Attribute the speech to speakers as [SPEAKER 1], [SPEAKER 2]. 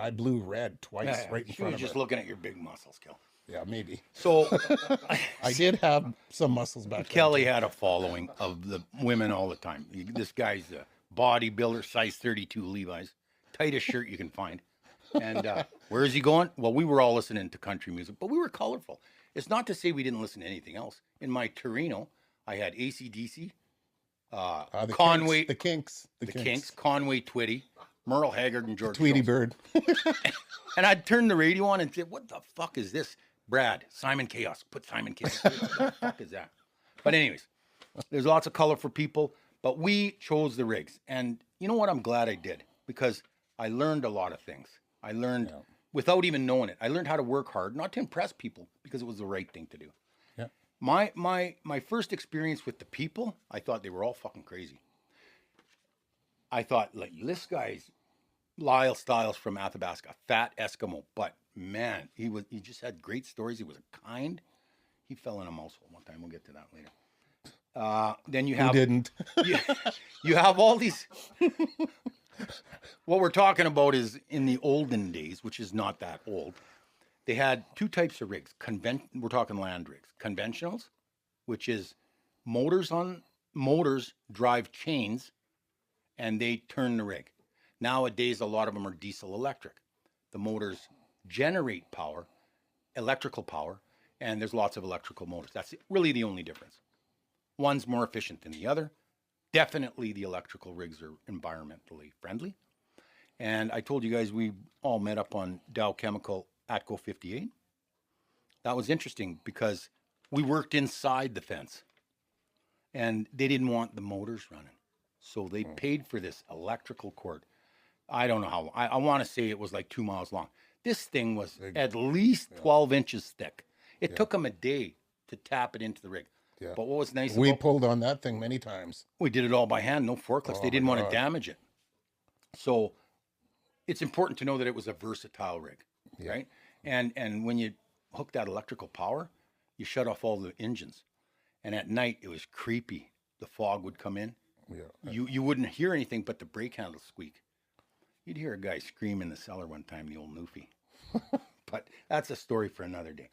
[SPEAKER 1] I blew red twice
[SPEAKER 2] Yeah,
[SPEAKER 1] right in
[SPEAKER 2] she
[SPEAKER 1] front
[SPEAKER 2] was
[SPEAKER 1] of
[SPEAKER 2] just
[SPEAKER 1] her.
[SPEAKER 2] looking at your big muscles, Kel.
[SPEAKER 1] Yeah, maybe.
[SPEAKER 2] So
[SPEAKER 1] I did have some muscles back then.
[SPEAKER 2] Kelly
[SPEAKER 1] too.
[SPEAKER 2] had a following of the women all the time. This guy's a bodybuilder, size 32 Levi's, tightest shirt you can find. And where is he going? Well, we were all listening to country music, but we were colorful. It's not to say we didn't listen to anything else. In my Torino, I had AC/DC,
[SPEAKER 1] The
[SPEAKER 2] Conway,
[SPEAKER 1] Kinks, the
[SPEAKER 2] Kinks, Conway Twitty, Merle Haggard, and George
[SPEAKER 1] Tweety
[SPEAKER 2] Jones.
[SPEAKER 1] Bird.
[SPEAKER 2] And I'd turn the radio on and say, "What the fuck is this?" Brad, Simon Chaos. Put Simon Chaos. What the fuck is that? But anyways, there's lots of color for people, but we chose the rigs. And you know what? I'm glad I did because I learned a lot of things. I learned without even knowing it. I learned how to work hard, not to impress people, because it was the right thing to do.
[SPEAKER 1] Yeah.
[SPEAKER 2] My first experience with the people, I thought they were all fucking crazy. I thought, like, this guy's Lyle Stiles from Athabasca, fat Eskimo, but man, he just had great stories. He was kind. He fell in a mouse hole one time. We'll get to that later. Then you have
[SPEAKER 1] Who didn't?
[SPEAKER 2] you have all these. What we're talking about is in the olden days, which is not that old. They had two types of rigs. We're talking land rigs. Conventionals, which is motors drive chains, and they turn the rig. Nowadays, a lot of them are diesel electric. The motors generate power, electrical power, and there's lots of electrical motors. That's really the only difference. One's more efficient than the other. Definitely the electrical rigs are environmentally friendly. And I told you guys we all met up on Dow Chemical Atco 58. That was interesting because we worked inside the fence and they didn't want the motors running. So they paid for this electrical cord. I don't know how. I want to say it was like 2 miles long. This thing was at least 12 inches thick. It took them a day to tap it into the rig.
[SPEAKER 1] Yeah.
[SPEAKER 2] But what was nice
[SPEAKER 1] We
[SPEAKER 2] about
[SPEAKER 1] pulled on that thing many times.
[SPEAKER 2] we did it all by hand, no forklifts. They didn't want to damage it. So it's important to know that it was a versatile rig, right? And when you hook that electrical power, you shut off all the engines. And at night it was creepy. The fog would come in.
[SPEAKER 1] Yeah.
[SPEAKER 2] You wouldn't hear anything but the brake handle squeak. You'd hear a guy scream in the cellar one time, the old Newfie. But that's a story for another day.